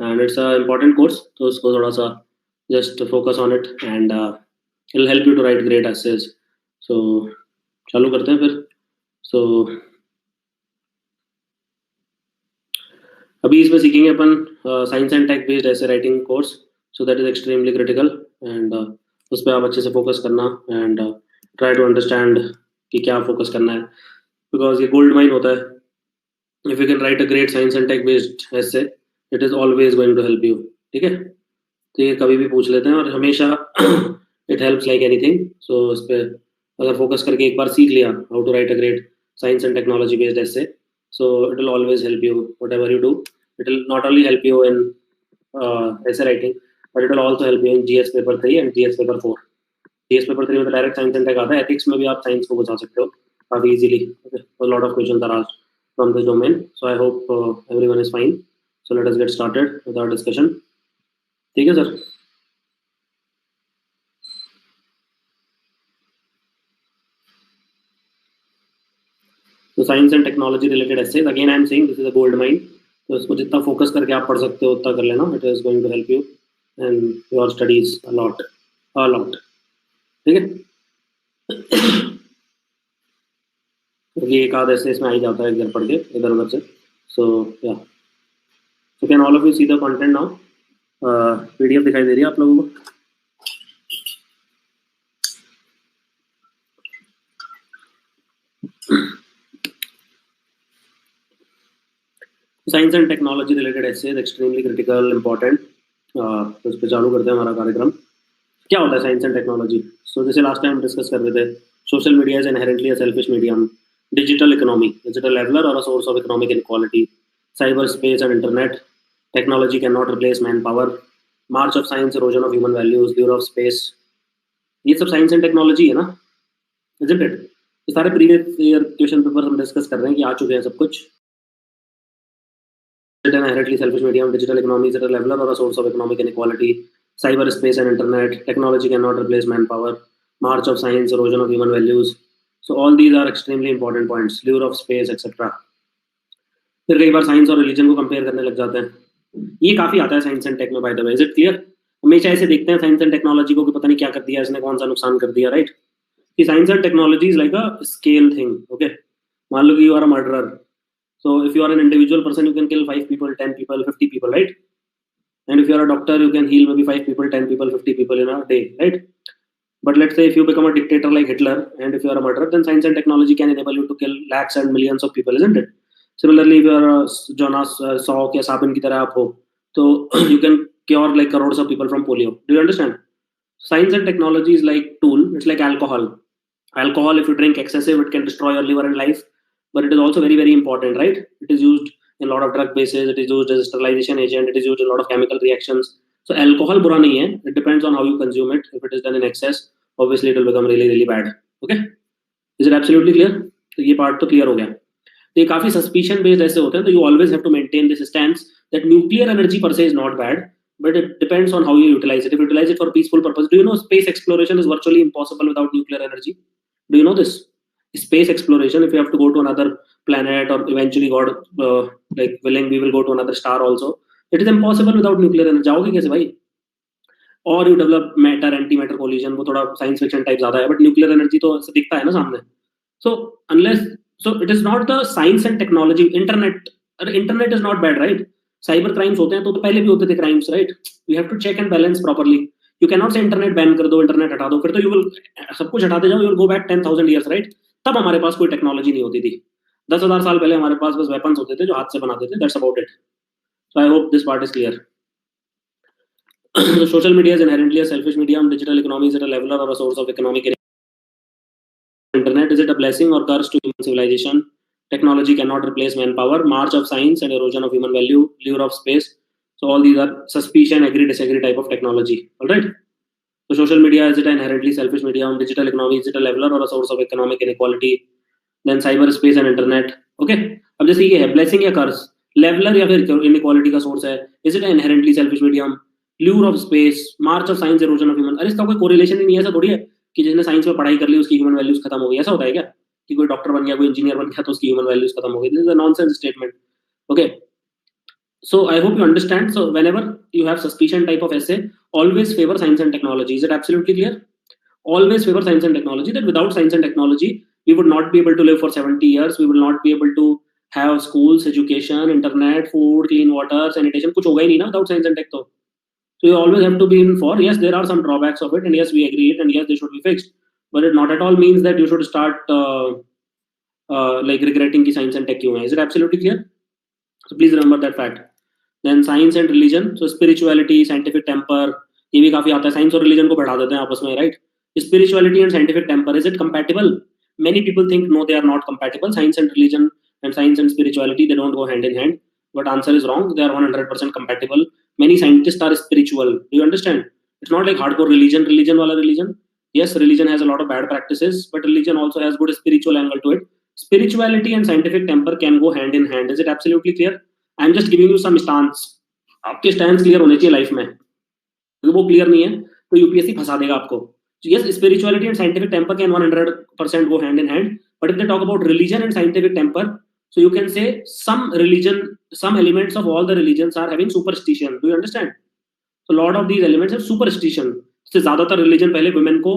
and it's an important course, तो उसको थोड़ा सा just focus on it and it'll help you to write great essays. So चालू करते हैं फिर. So अभी इसमें सीखेंगे अपन साइंस एंड टेक बेस्ड ऐसे writing course. So that is extremely critical and उस पर आप अच्छे से फोकस करना एंड ट्राई टू अंडरस्टैंड कि क्या फोकस करना है, बिकॉज ये गोल्ड माइन होता है. If you can write a great science and tech based essay, it is always going to help you. ठीक है, तो ये कभी भी पूछ लेते हैं और हमेशा it helps like anything. So इस पर अगर फोकस करके एक बार सीख लिया how to write a great science and technology based ऐसे, so it will always help you whatever you do. It will not only help you in essay writing, but it will also help you in GS paper 3 and GS paper 4. GS paper 3 में तो direct science and take आता है. Ethics में भी आप science को बचा सकते हो काफी easily. Okay, a lot of questions are asked from this domain, so I hope everyone is fine. So let us get started with our discussion. ठीक है सर. तो science and technology related essays, again I am saying this is a gold mine. तो इसको जितना focus करके आप पढ़ सकते हो उतना कर लेना. It is going to help you and your studies a lot. ठीक है, ये एक आध ऐसे इसमें आ ही जाता है घर पढ़ के इधर उधर से. So yeah, so can all of you see the content now. PDF दिखाई दे रही है आप लोगों को? Science and technology related essays extremely critical important. तो इस पर चालू करते हैं हमारा कार्यक्रम. क्या होता है साइंस एंड टेक्नोलॉजी? सो जैसे लास्ट टाइम डिस्कस कर रहे थे, social media is inherently a selfish medium. Digital economy, digital leveller और a source of economic inequality. Cyberspace and internet. Technology cannot replace manpower. March of science, erosion of human values, lure of space. ये सब science and technology है ना, isn't it? ये सारे previous year question paper हम discuss कर रहे हैं कि आ चुके हैं सब कुछ. Inherently selfish medium, digital economy is at a leveler or a source of economic inequality. Cyberspace and internet. Technology cannot replace manpower. March of science, erosion of human values. So all these are extremely important points. Lure of space, etc. फिर कई बार science और religion को compare करने लग जाते हैं. ये काफी आता है साइंस एंड टेक में, by the way. Is it clear? हमेशा ऐसे देखते हैं साइंस एंड टेक्नोलॉजी को कि पता नहीं क्या कर दिया इसने, कौन सा नुकसान कर दिया, राइट? कि science and technology is like a scale thing. Okay, मान लो कि you are a murderer. So if you are an individual person, you can kill 5 people, 10 people, 50 people, right? And if you are a doctor, you can heal maybe 5 people, 10 people, 50 people in a day, right? But let's say if you become a dictator like Hitler, and if you are a murderer, then science and technology can enable you to kill lakhs and millions of people, isn't it? Similarly, if you are a Jonas Salk या Sabin की तरह आप हो, तो you can cure like crores of people from polio. Do you understand? Science and technology is like tool. It's like alcohol. Alcohol, if you drink excessive, it can destroy your liver and life. But it is also very, very important, right? It is used in a lot of drug bases. It is used as a sterilization agent. It is used in a lot of chemical reactions. So alcohol बुरा नहीं है. It depends on how you consume it. If it is done in excess, obviously it will become really, really bad. Okay? Is it absolutely clear? तो ये part तो clear हो गया. तो ये काफी suspicion based ऐसे होते हैं. तो you always have to maintain this stance that nuclear energy per se is not bad, but it depends on how you utilize it. If you utilize it for peaceful purpose, do you know space exploration is virtually impossible without nuclear energy? Do you know this? Space exploration, if you have to go to another planet or eventually God like willing we will go to another star also, it is impossible without nuclear energy. जाओगे कैसे भाई? Or you develop matter antimatter collision, वो थोड़ा science fiction type ज्यादा है, but nuclear energy तो दिखता है ना सामने. So unless, so it is not the science and technology. Internet is not bad, right? Cyber crimes होते हैं तो पहले भी होते थे crimes, right? You have to check and balance properly. You cannot say internet ban कर दो, internet हटा दो, फिर तो you will सब कुछ हटाते जाओ, you will go back 10,000 years, right? तब हमारे पास कोई टेक्नोलॉजी नहीं होती थी. 10,000 साल पहले हमारे पास बस वेपन्स होते थे जो हाथ से बनाते थे. That's about it. So I hope this part is clear. Social media is inherently a selfish medium. Digital economy is at a leveller और a source of economic. Internet is it a blessing और curse to human civilisation. Technology cannot replace manpower. March of science and erosion of human value. Lure of space. So all these are suspicion, agree, disagree type of technology. Alright. So social media is it an inherently selfish medium? Digital economy is it a leveler or a source of economic inequality? Then cyberspace and internet. Okay. अब जैसे ये है blessing या curse, leveler या फिर inequality का source है. Is it an inherently selfish medium? Lure of space, march of science, erosion of human. अरे इसका कोई correlation ही नहीं है. ऐसा थोड़ी है कि जिसने साइंस में पढ़ाई कर ली उसकी ह्यूमन वैल्यूज खत्म हो गई. ऐसा होता है क्या कि कोई डॉक्टर बन गया, कोई इंजीनियर बन गया तो उसकी ह्यूमन वैल्यूज खत्म हो गई? This is a nonsense statement. Okay. So I hope you understand. So whenever you have suspicion type of essay, always favor science and technology. Is it absolutely clear? Always favor science and technology. That without science and technology, we would not be able to live for 70 years. We will not be able to have schools, education, internet, food, clean water, sanitation. कुछ होगा ही नहीं ना without science and tech तो. So you always have to be in for. Yes, there are some drawbacks of it, and yes, we agree it, and yes, they should be fixed. But it not at all means that you should start like regretting कि science and tech क्यों है. Is it absolutely clear? So please remember that fact. Then science and religion. So spirituality, scientific temper. ये भी काफी आता है. Science और religion को बढ़ा देते हैं आपस में, right? Spirituality and scientific temper, is it compatible? Many people think no, they are not compatible. Science and religion and science and spirituality, they don't go hand in hand. But answer is wrong. They are 100% compatible. Many scientists are spiritual. Do you understand? It's not like hardcore religion. Wala religion. Yes, religion has a lot of bad practices, but religion also has good spiritual angle to it. Spirituality and scientific temper can go hand in hand. Is it absolutely clear? I am just giving you some stance. आपके stand clear होने चाहिए life में. अगर वो clear नहीं है तो UPSC फंसा देगा आपको. Yes, spirituality and scientific temper can 100% go hand in hand. But if they talk about religion and scientific temper, so you can say some religion, some elements of all the religions are having superstition. Do you understand? So a lot of these elements have superstition. So ज़्यादातर religion पहले women को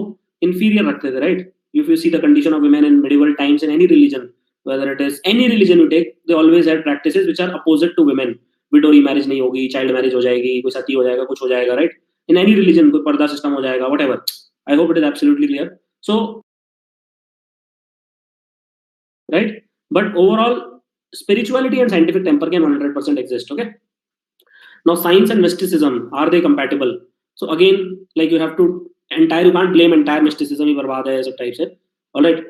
inferior रखते थे, right? If you see the condition of women in medieval times in any religion, whether it is any religion you take, they always had practices which are opposite to women. Widow remarriage नहीं होगी, child marriage हो जाएगी, कोई सती हो जाएगा, कुछ हो जाएगा, right? In any religion कोई पर्दा system हो जाएगा, whatever. I hope it is absolutely clear. So, right? But overall, spirituality and scientific temper can 100% exist. Okay. Now, science and mysticism, are they compatible? So again, like you have to you can't blame entire mysticism ही बर्बाद है सब types है. All right.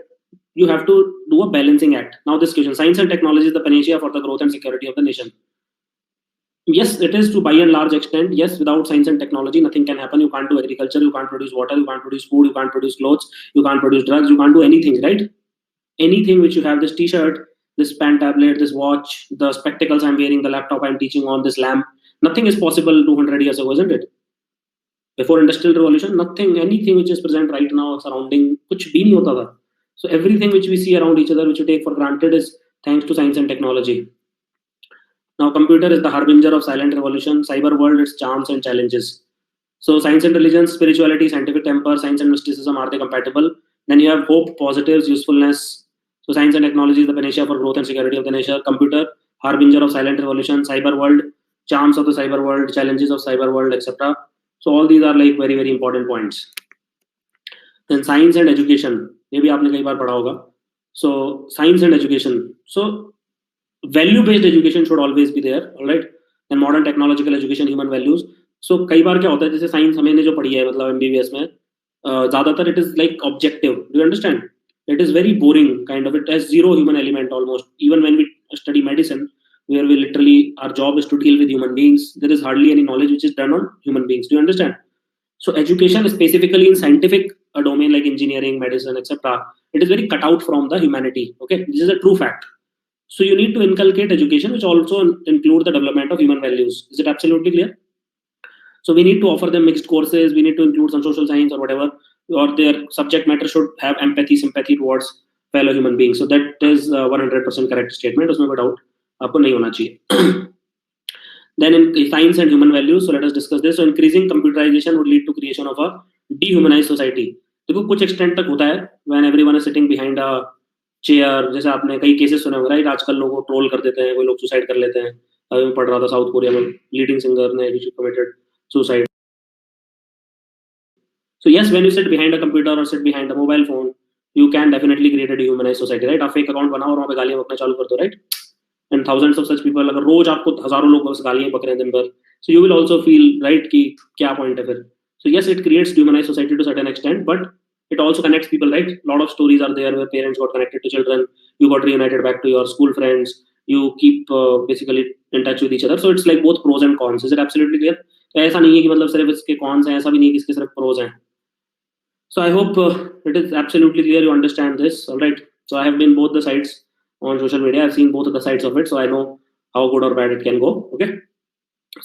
You have to do a balancing act. Now, this question: science and technology is the panacea for the growth and security of the nation. Yes, it is to by and large extent. Yes, without science and technology, nothing can happen. You can't do agriculture, you can't produce water, you can't produce food, you can't produce clothes, you can't produce drugs, you can't do anything, right? Anything which you have, this t-shirt, this pen tablet, this watch, the spectacles I'm wearing, the laptop I'm teaching on, this lamp, nothing is possible 200 years ago, isn't it? Before industrial revolution, nothing, anything which is present right now surrounding, कुछ भी नहीं होता था. So everything which we see around each other, which we take for granted, is thanks to science and technology. Now, computer is the harbinger of silent revolution. Cyber world, its charms and challenges. So, science and religion, spirituality, scientific temper, science and mysticism, are they compatible? Then you have hope, positives, usefulness. So, science and technology is the panacea for growth and security of the nation. Computer, harbinger of silent revolution. Cyber world, charms of the cyber world, challenges of cyber world, etc. So, all these are like very, very important points. Then science and education. ये भी आपने कई बार पढ़ा होगा. So, science and education. So, value-based education should always be there, all right? And modern technological education, human values. So कई बार क्या होता है, जैसे साइंस हमने जो पढ़ी है मतलब एमबीबीएस में ज़्यादातर it is like objective. Do you understand? It is very boring kind of. It has zero human element almost. Even when we study medicine, where we literally our job is to deal with human beings, there is hardly any knowledge which is done on human beings. Do you understand? So education, specifically in scientific domain like engineering, medicine, etc., it is very cut out from the humanity. Okay, this is a true fact. So you need to inculcate education which also include the development of human values. Is it absolutely clear? So we need to offer them mixed courses. We need to include some social science or whatever, or their subject matter should have empathy, sympathy towards fellow human beings. So that is 100% correct statement. उसमें कोई doubt आपको नहीं होना चाहिए. Then in science and human values, so let us discuss this. So increasing computerization would lead to creation of a dehumanized society. देखो कुछ extent तक होता है when everyone is sitting behind a chair. जैसे आपने कई केसेस सुने होंगे, राइट? आजकल लोगों को ट्रोल कर देते हैं, कोई लोग सुसाइड कर लेते हैं. अभी मैं पढ़ रहा था साउथ कोरिया में लीडिंग सिंगर ने committed suicide. So yes, when you sit behind a computer और sit behind a mobile phone, you can definitely create a dehumanised society, right? आप फेक अकाउंट बनाओ और वहाँ पे गालियां बकना चालू कर दो, right? And thousands of such people, अगर रोज आपको हजारों लोग बस गालियां बक रहे हैं दिन भर, so you will also feel, right, कि क्या पॉइंट है फिर. So yes, it creates dehumanised society to certain extent, but it also connects people, right? A lot of stories are there where parents got connected to children, you got reunited back to your school friends, you keep basically in touch with each other. So it's like both pros and cons. Is it absolutely clear? ऐसा नहीं है कि मतलब सिर्फ इसके cons हैं, ऐसा भी नहीं है कि इसके सिर्फ pros हैं. So I hope it is absolutely clear, you understand this, all right? So I have been both the sides on social media. I've seen both of the sides of it, so I know how good or bad it can go. Okay,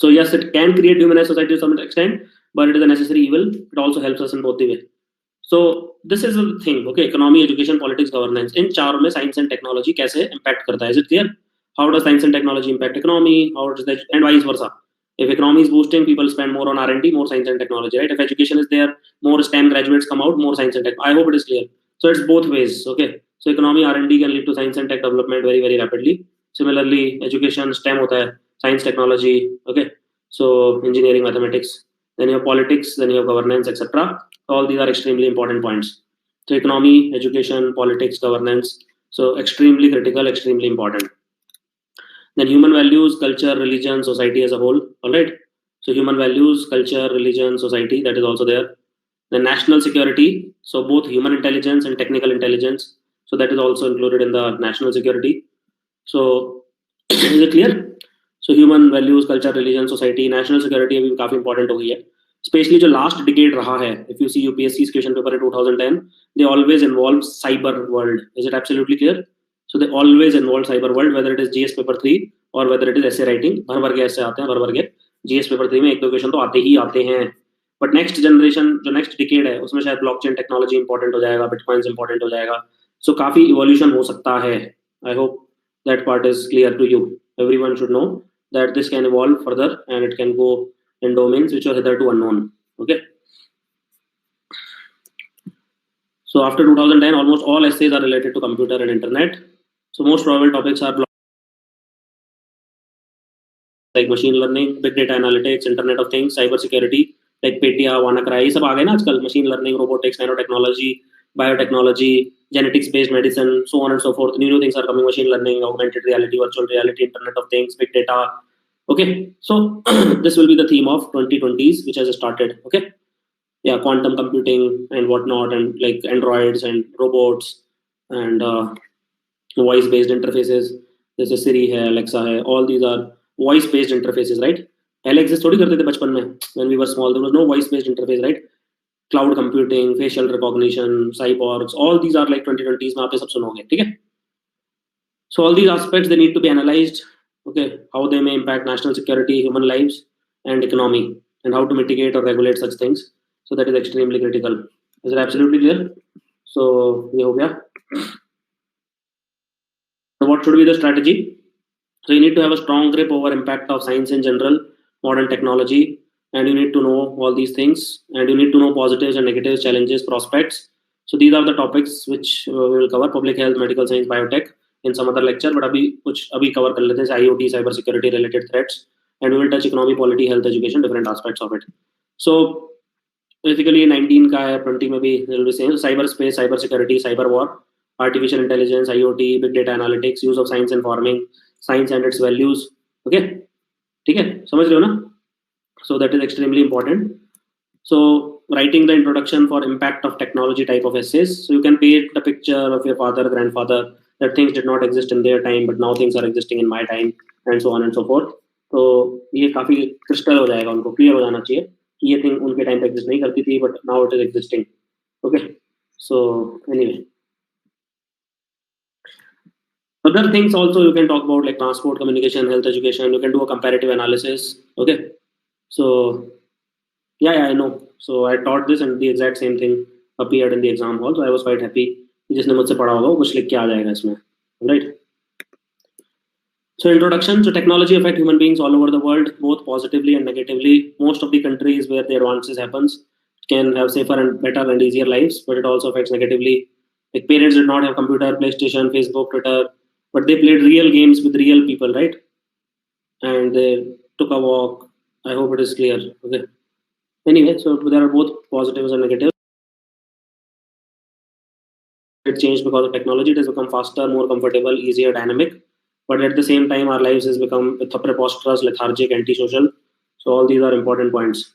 so yes, it can create humanized society to some extent, but it is a necessary evil. It also helps us in both the way. So this is the thing, okay? Economy, education, politics, governance, इन चारों में science and technology कैसे impact करता है? Is it clear? How does science and technology impact economy? How does that, and vice versa. If economy is boosting, people spend more on R&D, more science and technology, right? If education is there, more STEM graduates come out, more science and tech. I hope it is clear. So it's both ways, okay? So economy, R&D can lead to science and tech development very, very rapidly. Similarly, education, STEM hota hai, science, technology, okay? So engineering, mathematics. Then you have politics, then you have governance, etc. All these are extremely important points. So economy, education, politics, governance. So extremely critical, extremely important. Then human values, culture, religion, society as a whole. All right. So human values, culture, religion, society, that is also there. Then national security. So both human intelligence and technical intelligence. So that is also included in the national security. So is it clear? So human values, culture, religion, society, national security अभी काफी important हो गई है. Especially जो last decade रहा है. If you see UPSC's question paper in 2010, they always involve cyber world. Is it absolutely clear? So they always involve cyber world, whether it is GS paper 3 or whether it is essay writing. भर के ऐसे आते हैं, भर के GS paper 3 में एक दो क्वेश्चन तो आते ही आते हैं. बट नेक्स्ट जनरेशन जो नेक्स्ट डिकेड है उसमें शायद ब्लॉकचेन टेक्नोलॉजी इंपॉर्टेंट हो जाएगा, बिटकॉइंस इंपॉर्टेंट हो जाएगा. सो काफी इवोल्यूशन हो सकता है. I hope that part is clear to you. Everyone should know that this can evolve further and it can go in domains which are hitherto unknown. Okay. So after 2010, almost all essays are related to computer and internet. So most probable topics are like machine learning, big data analytics, internet of things, cyber security, like Petya, WannaCry, ये सब आ गए ना आजकल. Machine learning, robotics, nanotechnology, biotechnology, genetics based medicine, so on and so forth. New things are coming. Machine learning, augmented reality, virtual reality, internet of things, big data. Okay, so this will be the theme of 2020s, which has started. Okay, yeah, quantum computing and whatnot, and like androids and robots and voice-based interfaces. There's a Siri hai, Alexa hai. All these are voice-based interfaces, right? पहले exist थोड़ी करते थे बचपन में. When we were small, there was no voice-based interface, right? Cloud computing, facial recognition, cyborgs, all these are like 2020s में आपने सब सुनोगे, ठीक है? So all these aspects they need to be analyzed. Okay, how they may impact national security, human lives, and economy, and how to mitigate or regulate such things. So that is extremely critical. Is it absolutely clear? So ये हो गया. So what should be the strategy? So you need to have a strong grip over impact of science in general, modern technology, and you need to know all these things, and you need to know positives and negatives, challenges, prospects. So these are the topics which we will cover: public health, medical science, biotech. In some other lecture, but अभी cover कर लेते हैं IoT, cyber security related threats, and we will touch economy, polity, health, education, different aspects of it. So basically 19 का है, 20 में भी will be same. Cyber space, cyber security, cyber war, artificial intelligence, IoT, big data analytics, use of science in farming, science and its values. Okay, ठीक है, समझ रहे हो ना? So that is extremely important. So writing the introduction for impact of technology type of essays. So you can paint the picture of your father, grandfather, that things did not exist in their time, but now things are existing in my time, and so on and so forth. तो ये काफी crystal हो जाएगा, उनको clear हो जाना चाहिए कि ये थिंग उनके टाइम पे एग्जिस्ट नहीं करती थी, but now it is existing. Okay, so anyway other things also you can talk about, like transport, communication, health, education. You can do a comparative analysis. Okay, so yeah, I know. So I taught this and the exact same thing appeared in the exam hall, so I was quite happy. जिसने मुझसे पढ़ा होगा वो कुछ लिख के आ जाएगा इसमें, right? So introduction. So technology affect human beings all over the world, both positively and negatively. Most of the countries where the advances happens can have safer and better and easier lives, but it also affects negatively. Like parents did not have computer, PlayStation, Facebook, Twitter, but they played real games with real people, right? And they took a walk. I hope it is clear. Okay. Anyway, so there are both positives and negatives. It changed because of technology. It has become faster, more comfortable, easier, dynamic. But at the same time, our lives has become preposterous, lethargic, antisocial. So all these are important points.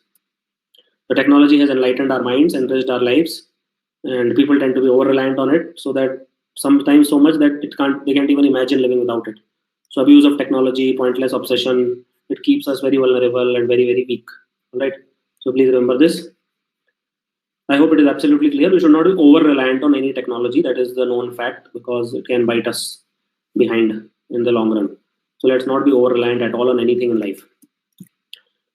The technology has enlightened our minds, enriched our lives, and people tend to be over-reliant on it. So that sometimes so much that they can't even imagine living without it. So abuse of technology, pointless obsession, it keeps us very vulnerable and very, very weak. All right. So please remember this. I hope it is absolutely clear. We should not be over-reliant on any technology. That is the known fact, because it can bite us behind in the long run. So let's not be over-reliant at all on anything in life.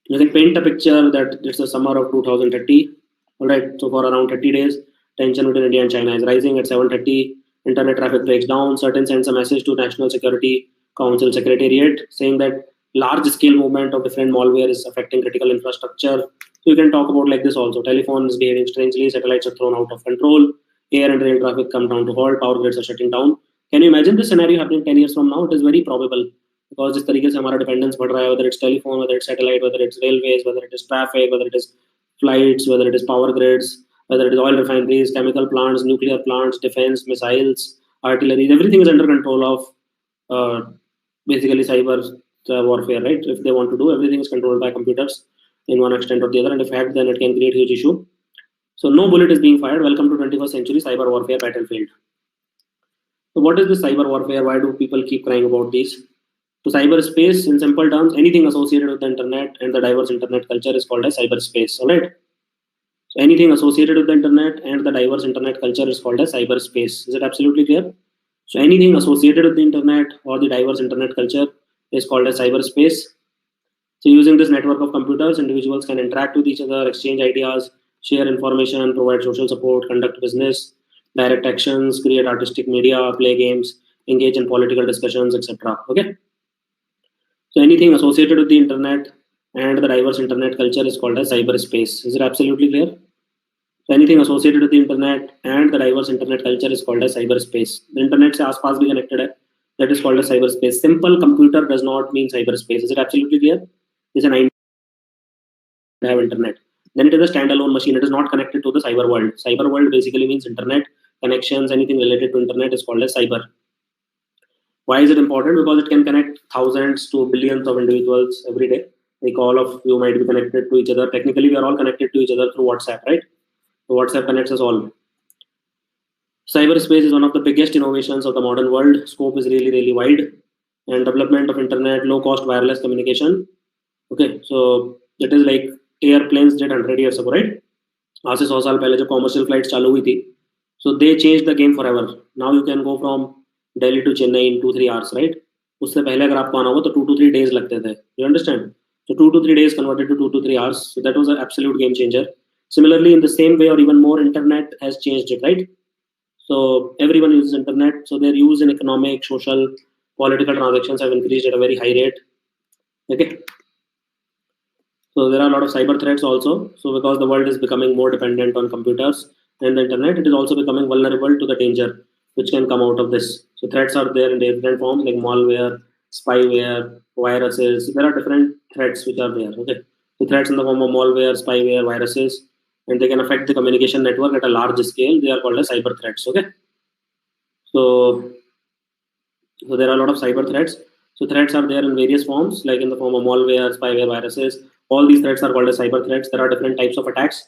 You can paint a picture that it's the summer of 2030. All right. So for around 30 days, tension between India and China is rising. At 7:30, internet traffic breaks down. Certain sends a message to national security. Council Secretariat, saying that large scale movement of different malware is affecting critical infrastructure. So you can talk about like this also. Telephones behaving strangely, satellites are thrown out of control, air and rail traffic come down to halt, power grids are shutting down. Can you imagine this scenario happening 10 years from now? It is very probable, because जिस तरीके से हमारा dependence बढ़ रहा है, whether it's telephone, whether it's satellite, whether it's railways, whether it is traffic, whether it is flights, whether it is power grids, whether it is oil refineries, chemical plants, nuclear plants, defense, missiles, artillery, everything is under control of basically cyber warfare, right? If they want to do, everything is controlled by computers in one extent or the other, and if hacked, then it can create huge issue. So no bullet is being fired. Welcome to 21st century cyber warfare battlefield. So what is this cyber warfare? Why do people keep crying about these? So cyberspace, in simple terms, anything associated with the internet and the diverse internet culture is called as cyberspace. All right. So anything associated with the internet and the diverse internet culture is called as cyberspace. Is it absolutely clear? So anything associated with the internet or the diverse internet culture is called as cyberspace. So using this network of computers, individuals can interact with each other, exchange ideas, share information, provide social support, conduct business, direct actions, create artistic media, play games, engage in political discussions, etc. Okay. So anything associated with the internet and the diverse internet culture is called as cyberspace. Is it absolutely clear? So anything associated with the internet and the diverse internet culture is called as cyberspace. The internet से आसपास भी connected है. That is called as cyberspace. Simple computer does not mean cyberspace. Is it absolutely clear? It's an have internet. Then it is a standalone machine. It is not connected to the cyber world. Cyber world basically means internet connections. Anything related to internet is called as cyber. Why is it important? Because it can connect thousands to billions of individuals every day. Like all of you might be connected to each other. Technically, we are all connected to each other through WhatsApp, right? So WhatsApp connects us all. Cyberspace is one of the biggest innovations of the modern world. Scope is really, really wide. And development of internet, low-cost wireless communication. Okay, so it is like airplanes did 100 years ago, right? आज से 100 साल पहले जब commercial flights चालू हुई थी, so they changed the game forever. Now you can go from Delhi to Chennai in 2-3 hours, right? उससे पहले अगर आपको आना हो तो 2 to 3 days लगते थे. You understand? So 2 to 3 days converted to 2 to 3 hours. So that was an absolute game changer. Similarly, in the same way or even more, internet has changed it, right? So everyone uses internet. So their use in economic, social, political transactions have increased at a very high rate. Okay. So there are a lot of cyber threats also. So because the world is becoming more dependent on computers and the internet, it is also becoming vulnerable to the danger which can come out of this. So threats are there in different forms like malware, spyware, viruses. There are different threats which are there. Okay. So threats in the form of malware, spyware, viruses, and they can affect the communication network at a large scale. They are called as cyber threats. Okay. So there are a lot of cyber threats. So threats are there in various forms, like in the form of malware, spyware, viruses. All these threats are called as cyber threats. There are different types of attacks.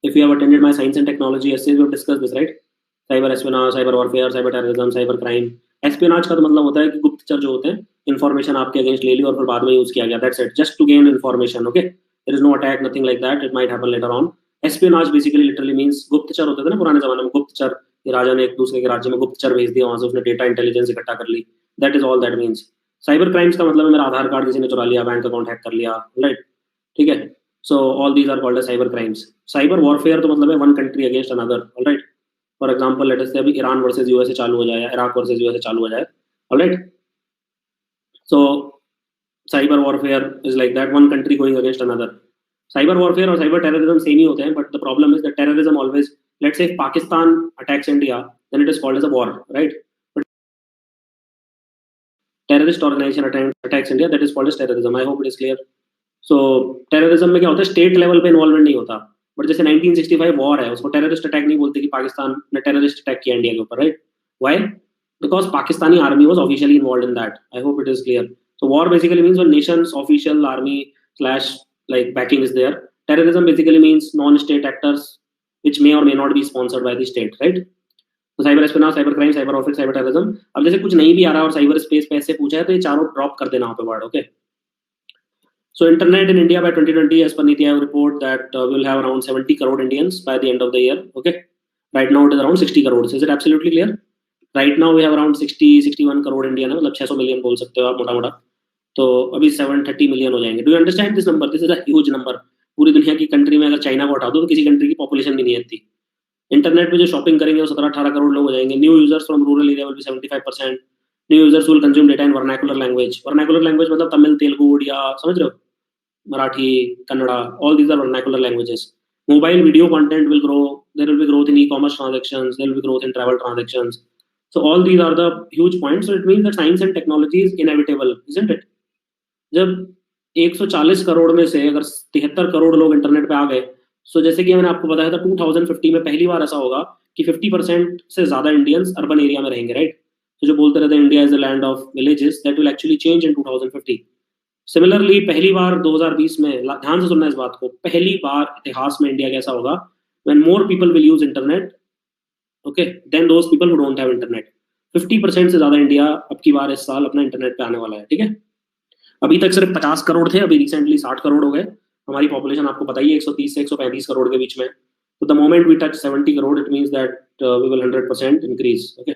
If you have attended my science and technology essays, we have discussed this, right? Cyber espionage, cyber warfare, cyber terrorism, cyber crime. Espionage का तो मतलब होता है कि गुप्तचर जो होते हैं, information आपके against ले ली और फिर बाद में use किया गया. That's it. Just to gain information. Okay. There is no attack, nothing like that. It might happen later on. Espionage basically literally means गुप्तचर होते थे ना पुराने जमाने में. गुप्तचर, ये राजा ने एक दूसरे के राज्य में गुप्तचर भेज दिया, वहां से उसने डेटा इंटेलिजेंस इकट्ठा कर ली. That is all that means. Cyber crimes का मतलब है मेरा आधार कार्ड किसी ने चुरा लिया, बैंक अकाउंट हैक कर लिया, राइट? ठीक है. So all these are called as cyber crimes. Cyber warfare तो मतलब है one country against another. Alright. For example let us say अभी ईरान वर्सेस यूएसए चालू हो जाए या इराक वर्सेस यूएसए चालू हो जाए. Alright. So cyber warfare is like that, one country going against another. Cyber warfare और साइबर टेररिज्म सेम ही होते हैं, but the problem is that terrorism always, let's say Pakistan attacks India, then it is called as a war, right? Terrorist organization attacks India, that is called as terrorism. I hope it is clear. So terrorism में क्या होता है, state level पे involvement नहीं होता. But जैसे 1965 war है, उसको टेररिस्ट अटैक नहीं बोलते कि पाकिस्तान ने टेररिस्ट अटैक किया इंडिया के ऊपर, right? Why? Because Pakistani army was officially involved in that. I hope it is clear. So war basically means when Nations official army slash like backing is there. Terrorism basically means non-state actors which may or may not be sponsored by the state, right? तो cyber espionage, cyber crime, cyber warfare, cyber terrorism. अब जैसे कुछ नहीं भी आ रहा और cyber space पे ऐसे पूछा है तो ये चारों ड्रॉप कर देना वहाँ पे word. Okay. So internet in India by 2020 as per NITI Aayog report that we will have around 70 crore Indians by the end of the year. Okay. Right now it is around 60 crores. Is it absolutely clear? Right now we have around 61 crore Indian है, मतलब 600 million बोल सकते हो आप मोटा मोटा. तो अभी 730 मिलियन हो जाएंगे. Do you understand this number? This is a huge number. पूरी दुनिया की कंट्री में अगर चाइना को हटा दो तो किसी कंट्री की पॉपुलेशन भी नहीं है इतनी. इंटरनेट पे जो शॉपिंग करेंगे वो 17-18 करोड़ लोग हो जाएंगे. New users from rural area will be 75%. New users will consume data in vernacular language. Vernacular language मतलब तमिल, तेलुगु, उड़िया, समझ रहे हो, Marathi, kannada, all these are vernacular languages. Mobile video content will grow. There will be growth in e-commerce transactions. There will be growth in travel transactions. So all these are the huge points. So it means that science and technology is inevitable, isn't it? जब 140 करोड़ में से अगर 73 करोड़ लोग internet पे आ गए, सो जैसे कि मैंने आपको बताया था 2050 में पहली बार ऐसा होगा कि 50% से ज्यादा इंडियंस अर्बन एरिया में रहेंगे, राइट? तो जो बोलते रहते हैं India is a land of villages, that will actually change in 2050. Similarly पहली बार 2020 में, ध्यान से सुनना इस बात को, पहली बार इतिहास में इंडिया कैसा होगा, when more people will use internet, okay, then those people who don't have internet. 50% से ज्यादा इंडिया अब की बार इस साल अपना इंटरनेट पे आने वाला है, ठीक है? अभी तक सिर्फ 50 करोड़ थे, अभी रिसेंटली 60 करोड़ हो गए. हमारी पॉपुलेशन आपको पता ही है 130 से 135 करोड़ के बीच में. तो the moment we touch 70 crore, it means that we will 100% increase. Okay,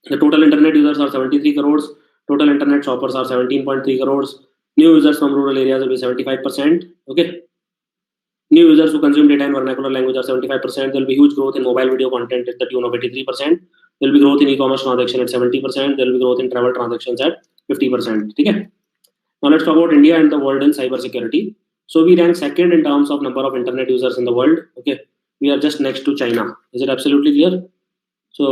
the total internet users are 73 crores. Total internet shoppers are 17.3 crores. New users from rural areas will be 75%. Okay, new users who consume data in vernacular language are 75%. There will be huge growth in mobile video content at the tune of 83%. There will be growth in e-commerce transaction at 70%. There will be growth in travel transactions at 50%. Okay. Now let's talk about India and the world in cybersecurity. So we rank second in terms of number of internet users in the world. Okay, we are just next to China. Is it absolutely clear? So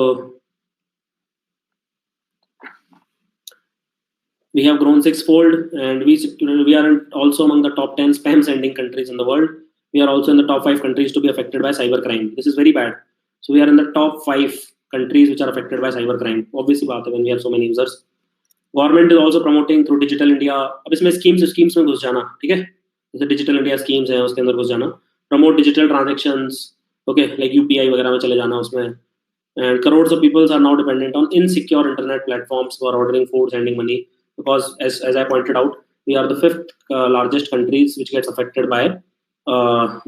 we have grown sixfold, and we are also among the top 10 spam sending countries in the world. We are also in the top 5 countries to be affected by cybercrime. This is very bad. So we are in the top 5 countries which are affected by cybercrime. Obviously बात है when we have so many users. Government is also promoting through Digital India. अब इसमें schemes में घुस जाना, ठीक है? जैसे Digital India schemes है, उसके अंदर घुस जाना. Promote digital transactions, okay, like UPI वगैरह में चले जाना उसमें. And crores of people are now dependent on insecure internet platforms for ordering food, sending money. Because as I pointed out, we are the 5th largest countries which gets affected by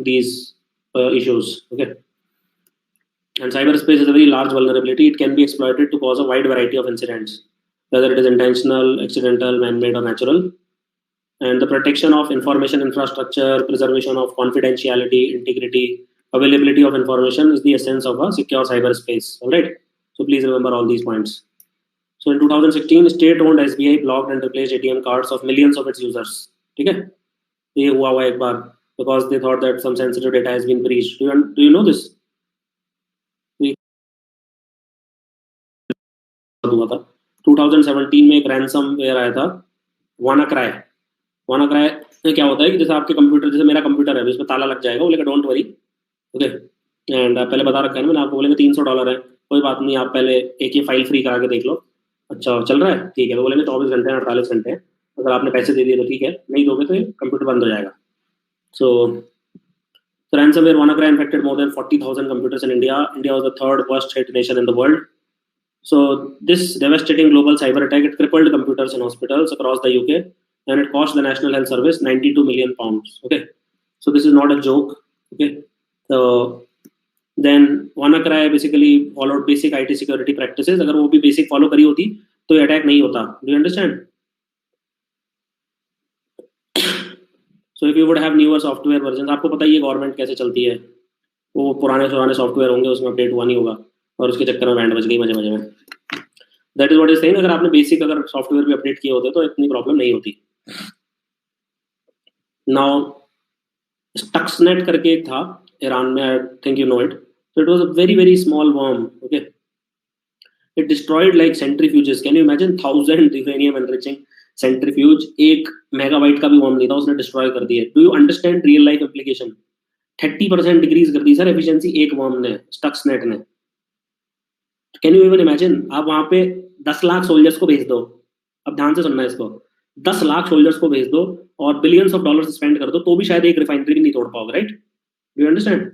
these issues. Okay, and cyberspace is a very large vulnerability. It can be exploited to cause a wide variety of incidents, whether it is intentional, accidental, man-made, or natural. And the protection of information infrastructure, preservation of confidentiality, integrity, availability of information is the essence of a secure cyberspace. All right. So please remember all these points. So in 2016, state-owned SBI blocked and replaced ATM cards of millions of its users. ठीक है? ये हुआ एक बार because they thought that some sensitive data has been breached. Do you know this? हुआ था 2017 में एक ransomware आया था, WannaCry. WannaCry में क्या होता है कि जैसे आपके कंप्यूटर, जैसे मेरा कंप्यूटर है, इसमें ताला लग जाएगा, बोलेगा डोंट वरी, ओके, एंड पहले बता रखा है ना मैंने आपको, बोलेंगे $300 है, कोई बात नहीं, आप पहले एक ये फाइल फ्री करा के देख लो, अच्छा चल रहा है, ठीक है, तो बोलेंगे 24 घंटे 48 घंटे, अगर आपने पैसे दे दिए तो ठीक है, नहीं दोगे तो कंप्यूटर बंद हो जाएगा. सो ransomware WannaCry infected more than 40,000 computers in India. India was the 3rd worst hit nation in the world. So this devastating global cyber attack, it crippled computers in hospitals across the UK, and it cost the National Health Service 92 million pounds. Okay, so this is not a joke. Okay, so then WannaCry basically followed basic IT security practices. अगर वो भी basic follow करी होती तो ये attack नहीं होता. Do you understand? So if you would have newer software versions, आपको पता ही है गवर्नमेंट कैसे चलती है, वो पुराने सॉफ्टवेयर होंगे, उसमें अपडेट हुआ नहीं होगा, और उसके चक्कर में बैंड बज गई मजे में. That is what is saying, अगर आपने बेसिक अगर सॉफ्टवेयर भी अपडेट किए होते तो इतनी प्रॉब्लम नहीं होती. नाउ स्टक्सनेट करके एक था ईरान में, I think you know it. So it was a very very small worm. Okay, it destroyed like centrifuges. Can you imagine 1000 uranium enriching centrifuge, 1 megabyte का भी वर्म नहीं था, उसने डिस्ट्रॉय कर दिया. Do you understand real life application? 30% decrease कर दी sir efficiency एक worm ने, स्टक्सनेट ने. Can you even imagine? आप वहां पे 10 लाख सोल्जर्स को भेज दो, अब ध्यान से सुनना इसको, 10 लाख सोल्जर्स को भेज दो और बिलियंस ऑफ डॉलर्स स्पेंड कर दो, तो भी शायद एक रिफाइनरी भी नहीं तोड़ पाओगे, राइट? Do you understand?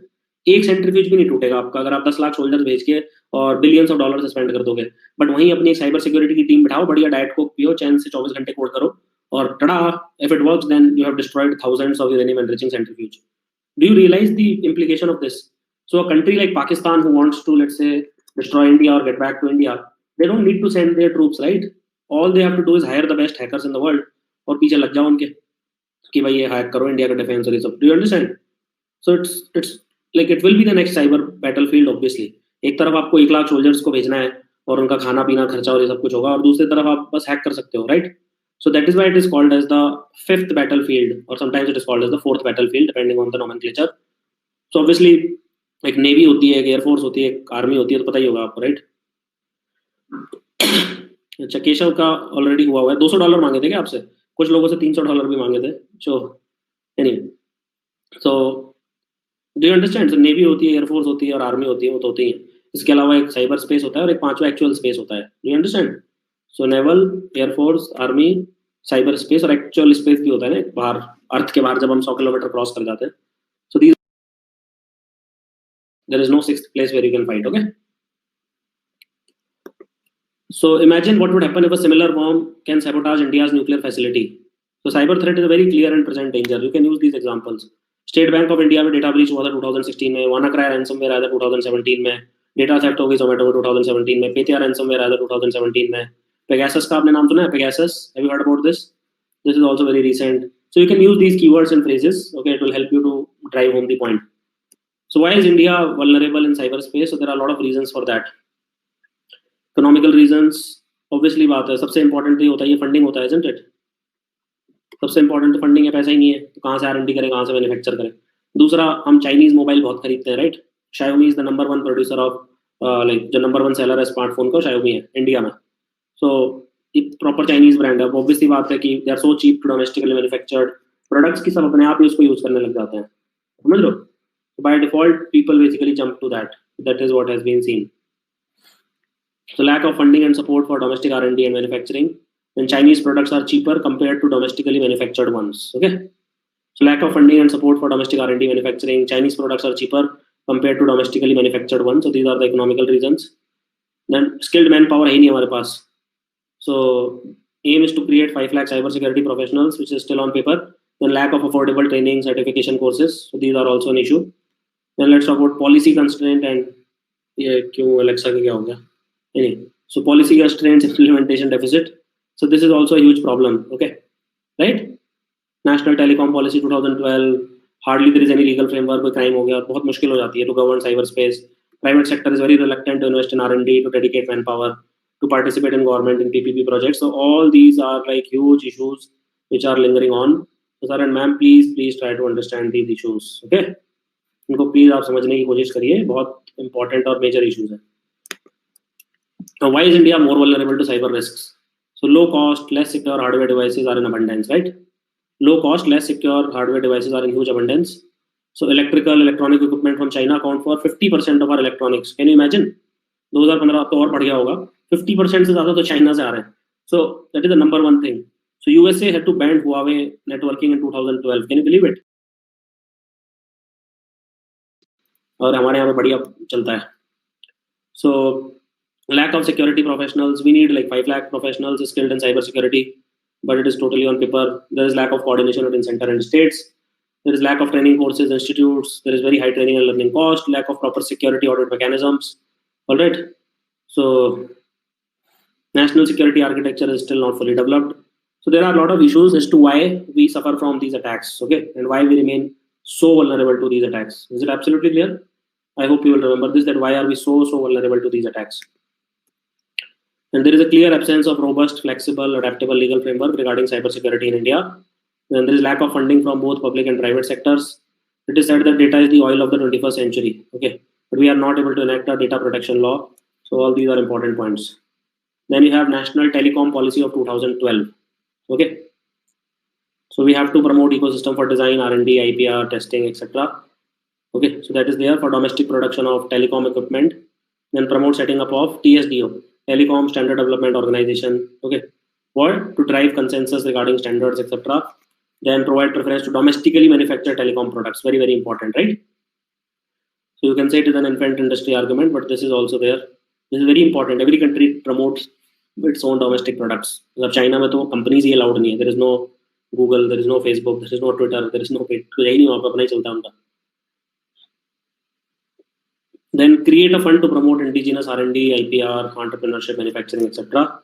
एक सेंट्रीफ्यूज भी नहीं टूटेगा आपका अगर आप 10 लाख सोल्जर्स भेज के और बिलियंस ऑफ डॉलर्स स्पेंड कर दोगे. बट वहीं अपनी एक साइबर सिक्योरिटी की टीम बिठाओ, बढ़िया डाइट कोक पियो, चैन से 24 घंटे कोड करो, और tada, if it works then you have destroyed thousands of uranium enriching centrifuge. Do you realize the implication of this? So a country like Pakistan who wants to, let's say, destroy India or get back to India, they don't need to send their troops, right? All they have to do is hire the best hackers in the world और पीछे लग जाओ उनके कि भाई ये hack करो India का डिफेंस और ये सब. Do you understand? So it's like it will be the next cyber battlefield obviously. एक तरफ आपको 1 लाख सोल्जर्स को भेजना है और उनका खाना पीना खर्चा और ये सब कुछ होगा, और दूसरी तरफ आप बस हैक कर सकते हो, right? So that is why it is called as the fifth battlefield, or sometimes it is called as the fourth battlefield, depending on the nomenclature. So obviously एक नेवी होती है, एक एयरफोर्स होती है, एक आर्मी होती है, तो पता ही होगा आपको, राइट? अच्छा, केशव का ऑलरेडी हुआ है। $200 मांगे थे क्या आपसे? कुछ लोगों से $300 भी मांगे थे। So anyway, so do you understand? Navy होती है, एयरफोर्स होती है और आर्मी होती है, वो तो होती है। इसके अलावा एक साइबर स्पेस होता है और एक पांचवा एक्चुअल स्पेस होता है। Do you understand? So naval, air force, army, cyber space और एक्चुअल स्पेस भी होता है ना, बाहर अर्थ के बाहर जब हम 100 किलोमीटर क्रॉस कर जाते हैं। So these, there is no sixth place where you can fight, okay? So imagine what would happen if a similar bomb can sabotage India's nuclear facility. So cyber threat is a very clear and present danger. You can use these examples. State Bank of India में data breach हुआ था 2016 में, WannaCry ransomware आया था 2017 में, data theft हो गई Zomato में 2017 में, Petya ransomware आया था 2017 में, Pegasus का आपने नाम सुना है? Pegasus, have you heard about this? This is also very recent. So you can use these keywords and phrases. Okay, it will help you to drive home the point. So why is India vulnerable in cyberspace? So there are a lot of reasons for that. Economical reasons, obviously बात है, सबसे important ये होता है, ये funding होता है, isn't it? सबसे इंपॉर्टेंट तो फंडिंग है, पैसा ही नहीं है तो कहाँ से R&D करें, कहाँ से मैन्युफैक्चर करें? दूसरा, हम चाइनीज मोबाइल बहुत खरीदते हैं, right? Xiaomi is the number 1 producer of, like जो नंबर 1 सेलर है स्मार्टफोन का, Xiaomi है इंडिया में। सो ये प्रॉपर चाइनीज ब्रांड है। ऑब्वियसली बात है कि they are so cheap to domestically manufactured products की सब अपने आप ही उसको यूज करने लग जाते हैं, समझ लो? By default people basically jump to that is what has been seen. So lack of funding and support for domestic R&D and manufacturing, when Chinese products are cheaper compared to domestically manufactured ones. Okay. So lack of funding and support for domestic R&D manufacturing, Chinese products are cheaper compared to domestically manufactured ones. So these are the economical reasons. Then skilled manpower है ही नहीं हमारे पास. So aim is to create 5 lakh cybersecurity professionals, which is still on paper. Then lack of affordable training, certification courses. So these are also an issue. Then let's talk about policy constraint and ये क्यों Alexa का क्या हो गया? Anyway, so policy constraints, implementation deficit. So this is also a huge problem. Okay, right? National Telecom Policy 2012. Hardly there is any legal framework. कोई crime हो गया और बहुत मुश्किल हो जाती है to govern cyberspace. Private sector is very reluctant to invest in R&D, to dedicate manpower, to participate in government in PPP projects. So all these are like huge issues which are lingering on. So sir and ma'am, please try to understand these issues. Okay? इनको please आप समझने की कोशिश करिए, बहुत important और major issues हैं. Now, why is India more vulnerable to cyber risks? So low cost, less secure hardware devices are in abundance, right? Low cost, less secure hardware devices are in huge abundance. So electronic equipment from China account for 50% of our electronics. Can you imagine? 2015 तो और बढ़ गया होगा, 50% से ज़्यादा तो China से आ रहे हैं. So that is the number one thing. So USA had to ban Huawei networking in 2012. Can you believe it? और हमारे यहाँ पे बढ़िया चलता है. So lack of security professionals, we need like 5 lakh professionals skilled in cyber security, but it is totally on paper. There is lack of coordination between center and states. There is lack of training courses, institutes. There is very high training and learning cost. Lack of proper security audit mechanisms. All right. So national security architecture is still not fully developed. So there are a lot of issues as to why we suffer from these attacks. Okay, and why we remain so vulnerable to these attacks. Is it absolutely clear? I hope you will remember this, that why are we so vulnerable to these attacks? And there is a clear absence of robust, flexible, adaptable legal framework regarding cybersecurity in India. And there is lack of funding from both public and private sectors. It is said that data is the oil of the 21st century. Okay, but we are not able to enact a data protection law. So all these are important points. Then you have National Telecom Policy of 2012. Okay, so we have to promote ecosystem for design, R&D, IPR, testing, etc. Okay, so that is there for domestic production of telecom equipment. Then promote setting up of TSDO, Telecom Standard Development Organization. Okay, what? To drive consensus regarding standards, etc. Then provide preference to domestically manufactured telecom products. Very, very important, right? So you can say it is an infant industry argument, but this is also there. This is very important. Every country promotes its own domestic products. मतलब China में तो companies ही allowed नहीं है. There is no Google, there is no Facebook, there is no Twitter, there is no तो यही नहीं वहाँ पे अपना ही चलता उनका. Then create a fund to promote indigenous R&D, IPR, entrepreneurship, manufacturing, etc.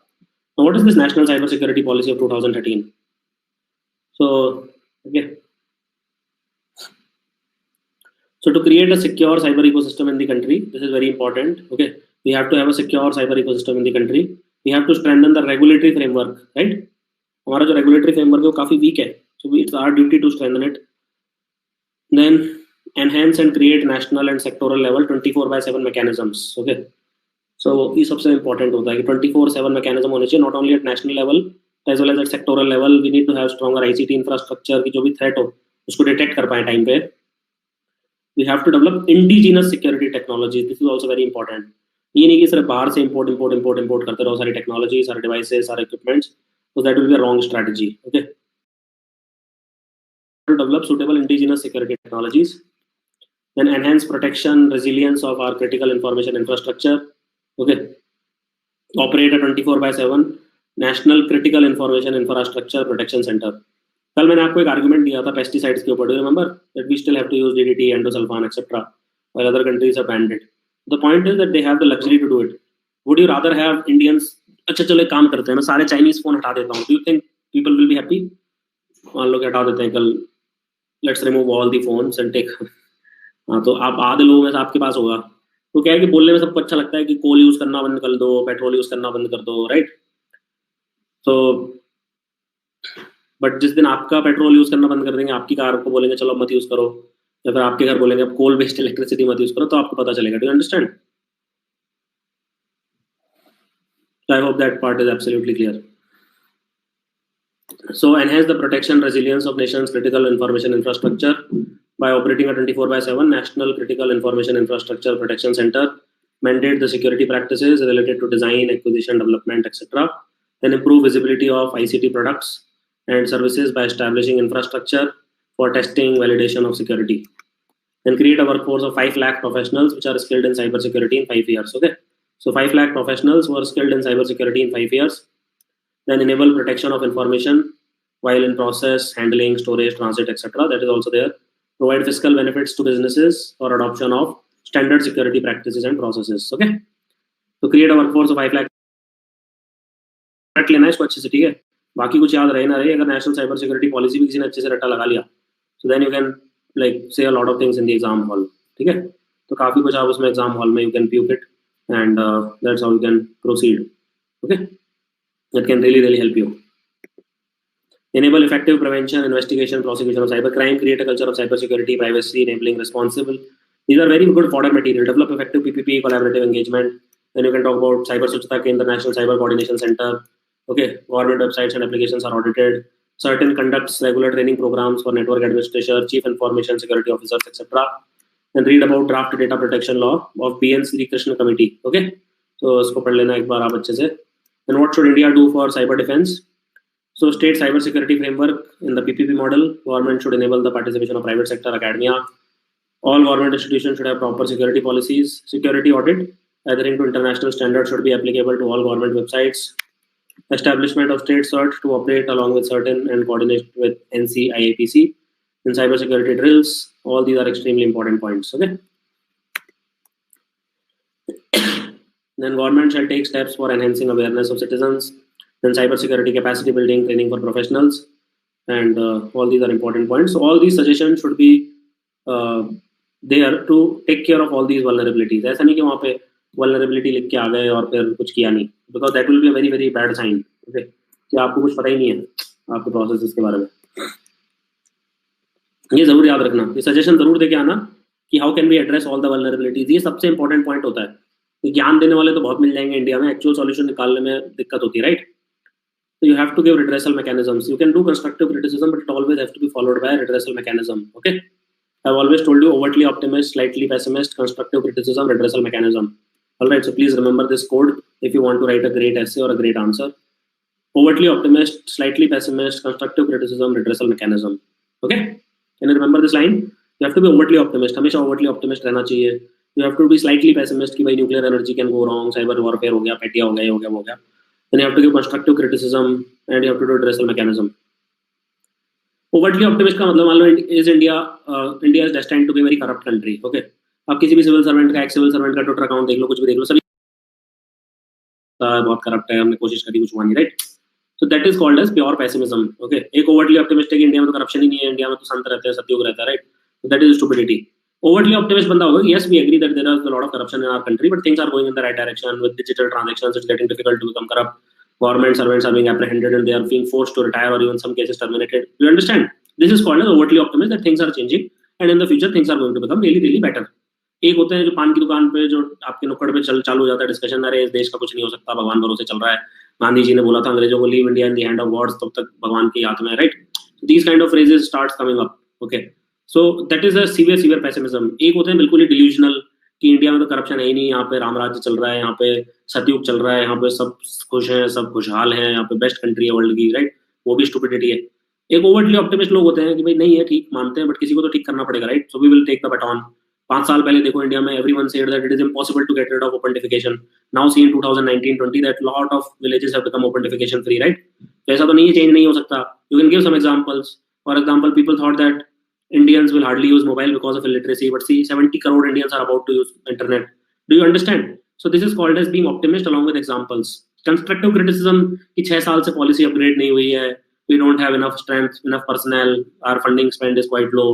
Now, what is this National Cybersecurity Policy of 2013? So, okay. So to create a secure cyber ecosystem in the country, this is very important. Okay, We have to have a secure cyber ecosystem in the country. We have to strengthen the regulatory framework, right? हमारा जो regulatory framework है वो काफी weak है, so it's our duty to strengthen it. Then enhance and create national and sectoral level 24/7 mechanisms. Okay, so ये सबसे important होता है कि 24/7 mechanism होने चाहिए, not only at national level as well as at sectoral level. We need to have stronger ICT infrastructure कि जो भी threat हो उसको detect कर पाए time पे. We have to develop indigenous security technologies. This is also very important. ये नहीं कि सिर्फ बाहर से import करते रहो सारी technology, सारे devices, सारे equipments. So that will be a wrong strategy. Okay. To develop suitable indigenous security technologies. Then enhance protection, resilience of our critical information infrastructure. Okay. Operate a 24/7 National Critical Information Infrastructure Protection Center. कल मैंने आपको एक argument दिया था pesticides के ऊपर. Do you remember that we still have to use DDT, endosulfan etcetera, while other countries have banned it. The point is that they have the luxury to do it. Would you rather have Indians? अच्छा चलो एक काम करते हैं, मैं सारे Chinese phone हटा देता हूँ. Do you think people will be happy? मान लो कि हटा देते हैं कल. Let's remove all the phones and take. हाँ तो आप आधे लोगों में से आपके पास होगा. तो क्या है कि बोलने में सबको अच्छा लगता है कि कोल यूज करना बंद कर दो, पेट्रोल यूज करना बंद कर दो, राइट? तो बट जिस दिन आपका पेट्रोल यूज करना बंद कर देंगे, आपकी कार को बोलेंगे चलो मत यूज करो, या फिर आपके घर बोलेंगे अब कोल बेस्ड इलेक्ट्रिसिटी मत यूज करो, तो आपको पता चलेगा. Do you understand? I hope that part is absolutely clear. So enhance the protection resilience of nation's critical information infrastructure by operating a 24/7 National Critical Information Infrastructure Protection Center. Mandate the security practices related to design, acquisition, development, etc. Then improve visibility of ICT products and services by establishing infrastructure for testing, validation of security. Then create a workforce of 5 lakh professionals which are skilled in cybersecurity in 5 years. Okay, so 5 lakh professionals who are skilled in cybersecurity in 5 years. Then enable protection of information while in process, handling, storage, transit, etc. That is also there. Provide fiscal benefits to businesses for adoption of standard security practices and processes. Okay, so create a workforce of 5 lakh. लेना है इसको अच्छे से, ठीक है? बाकी कुछ याद रहे ना रहे, अगर नेशनल साइबर सिक्योरिटी पॉलिसी भी किसी ने अच्छे से रट्टा लगा लिया, so then you can like say a lot of things in the exam hall. ठीक है? तो काफी कुछ आप उसमें एग्जाम हॉल में you can puke it, and that's how you can proceed. Okay, that can really help you. Enable effective prevention, investigation, prosecution of cybercrime. Create a culture of cybersecurity, privacy, enabling, responsible. These are very good fodder material. Develop effective PPP, collaborative engagement. Then you can talk about Cyber Swachhata Kendra, National Cyber Coordination Center. Okay, government websites and applications are audited. Certain conducts regular training programs for network administration, chief information security officers, etc. Then read about draft data protection law of BN Sri Krishna Committee. Okay, so इसको पढ़ लेना एक बार आप अच्छे से. Then what should India do for cyber defense? So state cyber security framework in the PPP model. Government should enable the participation of private sector, academia. All government institutions should have proper security policies. Security audit adhering to international standards should be applicable to all government websites. Establishment of state cert to operate along with certain and coordinate with NCIAPC in cybersecurity drills. All these are extremely important points. Okay. Then government shall take steps for enhancing awareness of citizens. Then cybersecurity capacity building, training for professionals, and all these are important points. So all these suggestions should be there to take care of all these vulnerabilities. ऐसा नहीं कि वहाँ पे vulnerability लिख के आ गए और फिर कुछ किया नहीं, because that will be a very very bad sign. Okay, कि आपको कुछ पता ही नहीं है आपके processes के बारे में. ये जरूर याद रखना, ये सजेशन जरूर देके आना कि how can we address all the vulnerabilities. ये सबसे important point होता है. ज्ञान देने वाले तो बहुत मिल जाएंगे इंडिया में, एक्चुअल सॉल्यूशन निकालने में दिक्कत होती है, right? So you have to give redressal mechanisms. You can do constructive criticism, but it always has to be followed by a redressal mechanism. Okay, I've always told you overtly optimist, slightly pessimist, constructive criticism, redressal mechanism. All right, so please remember this code if you want to write a great essay or a great answer. Overtly optimist, slightly pessimist, constructive criticism, redressal mechanism. Okay, can you remember this line? You have to be overtly optimist. हमेशा overtly optimist रहना चाहिए. You have to be slightly pessimist कि भाई nuclear energy can go wrong, cyber warfare हो गया, पेटिया हो गया, ये हो गया, वो हो गया. Then you have to give constructive criticism and you have to do redressal mechanism. Overtly optimist का मतलब मान लो is India is destined to be a very corrupt country. Okay, आप किसी भी सिविल सर्वेंट का, एक्स सिविल सर्वेंट का Twitter account देख लो, कुछ भी देख लो, सभी बहुत करप्ट है, हमने कोशिश करी कुछ हुआ नहीं, right? So that is called as pure pessimism. Okay, एक overtly optimistic इंडिया में तो करप्शन ही नहीं है, इंडिया में तो संत रहते हैं, सतयुग रहता है, right? So that is stupidity. Overtly optimist banda hoga, yes, we agree that there is a lot of corruption in our country, but things are going in the right direction. With digital transactions, it's getting difficult to become corrupt. Government servants are being apprehended and they are being forced to retire or even some cases terminated. Do you understand? This is called as overtly optimist, that things are changing and in the future things are going to become really really better. एक होते हैं जो पान की दुकान पे जो आपके नुक्कड़ पे चालू हो जाता है डिस्कशन, अरे इस देश का कुछ नहीं हो सकता, भगवान भरोसे चल रहा है, गांधी जी ने बोला था अंग्रेजों को leave India in the hand of gods, तब तक भगवान की हाथ में, right? These kind of phrases starts coming up. Okay, so that is a severe pessimism. एक होते हैं बिल्कुल ही डिल्यूजनल कि इंडिया में तो करप्शन है ही नहीं, यहाँ पे राम राज्य चल रहा है, यहाँ पे सतयुग चल रहा है, यहाँ पे सब खुश हैं, सब खुशहाल हैं, यहाँ पे बेस्ट कंट्री है वर्ल्ड की, राइट? वो भी स्टुपिडिटी है. एक ओवरली ऑप्टिमिस्ट लोग होते हैं कि भाई नहीं है, ठीक मानते हैं, बट किसी को तो ठीक करना पड़ेगा, right? So we will take the baton. 5 साल पहले देखो इंडिया में everyone said that it is impossible to get rid of open defecation. Now see in 2019-20 that lot of villages have become open defecation free, right? तो ऐसा तो नहीं है change नहीं हो सकता. You can give some examples. For example, people thought that Indians will hardly use mobile because of illiteracy, but see 70 crore Indians are about to use internet. Do you understand? So this is called as being optimist along with examples. Constructive criticism कि 6 साल से policy upgrade नहीं हुई है, we don't have enough strength, enough personnel, our funding spend is quite low,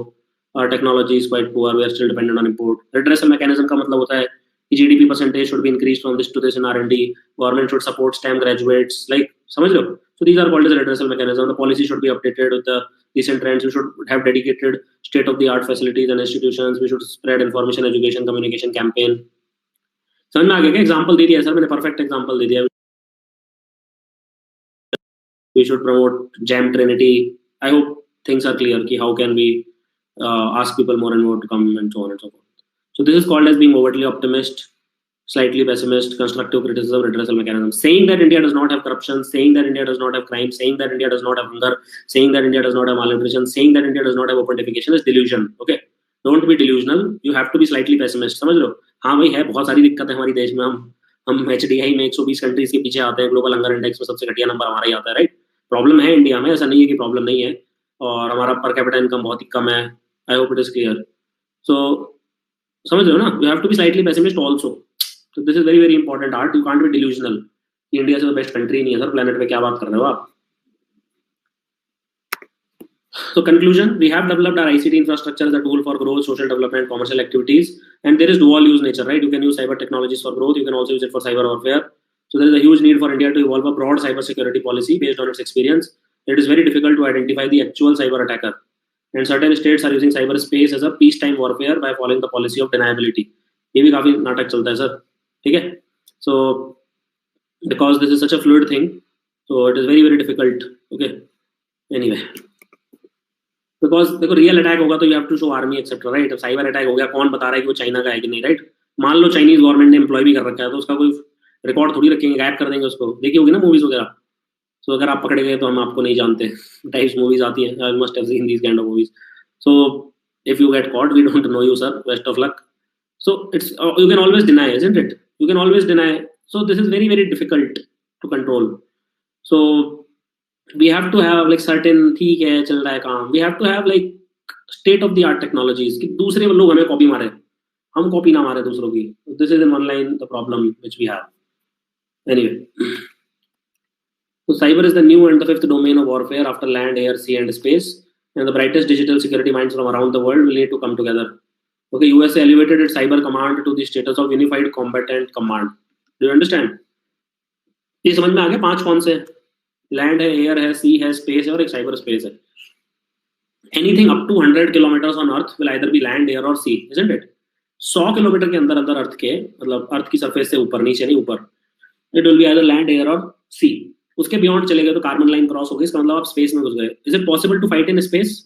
our technology is quite poor, we are still dependent on import. Redressal mechanism का मतलब होता है कि GDP percentage should be increased from this to this in R&D, government should support STEM graduates, like समझ लो. So these are called as redressal mechanism. The policy should be updated with the recent trends. We should have dedicated state-of-the-art facilities and institutions. We should spread information, education, communication campaign. समझ में आ गया क्या? Example दे दिया sir मैंने, perfect example दे दिया. We should promote Jam Trinity. I hope things are clear कि how can we ask people more and more to come and so on and so forth. So this is called as being overtly optimist, slightly pessimist, constructive criticism, redressal mechanism. Saying that India does not have corruption, saying that India does not have crime, saying that India does not have hunger, saying that India does not have malnutrition, saying that India does not have open-defecation is delusion. Okay, don't be delusional. You have to be slightly pessimist. समझ लो? हाँ भाई है, बहुत सारी दिक्कत है हमारे देश में. हम HDI में 120 कंट्रीज के पीछे आते हैं, ग्लोबल हंगर इंडेक्स में सबसे घटिया नंबर हमारा ही आता है, राइट? प्रॉब्लम है इंडिया में, ऐसा नहीं है कि प्रॉब्लम नहीं है, और हमारा पर कैपिटा इनकम बहुत ही कम है. I hope it is clear. So समझ लो ना, you have to be slightly pessimist also. So this is very very important art. You can't be delusional. India is the best country नहीं है sir planet पे, क्या बात कर रहे हो आप? So conclusion, we have developed our ICT infrastructure as a tool for growth, social development, commercial activities, and there is dual use nature, right? You can use cyber technologies for growth, you can also use it for cyber warfare. So there is a huge need for India to evolve a broad cyber security policy based on its experience. It is very difficult to identify the actual cyber attacker, and certain states are using cyberspace as a peacetime warfare by following the policy of deniability. ये भी काफी नाटक चलता है sir, ठीक है? So because this is such a fluid thing, so it is very very difficult. Okay, anyway, because देखो real attack होगा तो you have to show army etcetera, right? अब साइबर अटैक हो गया, कौन बता रहा है कि वो चाइना का है कि नहीं, राइट? मान लो चाइनीज गवर्नमेंट ने एम्प्लॉय भी कर रखा है, तो उसका कोई रिकॉर्ड थोड़ी रखेंगे, गायब कर देंगे उसको. देखी होगी ना मूवीज वगैरह. सो अगर आप पकड़े गए तो हम आपको नहीं जानते, टाइप्स मूवीज आती हैं. I must have seen these kind of movies. So if you get caught, we don't know you sir, best of luck. So it's you can always deny, isn't it? You can always deny. So this is very very difficult to control. So we have to have like certain ठीक है चल रहा है काम. We have to have like state of the art technologies कि दूसरे लोग हमें कॉपी मारे, हम कॉपी ना मारे दूसरों की. This is in one line the problem which we have. Anyway, so cyber is the new and the fifth domain of warfare after land, air, sea, and space. And the brightest digital security minds from around the world will need to come together. Okay, USA elevated its cyber command to the status of unified combatant command. Do you understand? ये समझ में आ गया 5 कौन से? Land है, air है, सी है, space है और एक साइबर स्पेस है. Anything up to 100 kilometres on earth will either be land, air और सी, इजंट इट? 100 किलोमीटर के अंदर अंदर अर्थ के, मतलब अर्थ की सरफेस से ऊपर, नीचे नहीं ऊपर, it will be either land, air और सी. उसके बियॉन्ड चले गए तो कार्बन लाइन क्रॉस हो गई, इसका मतलब आप स्पेस में घुस गए. Is it possible to fight in space?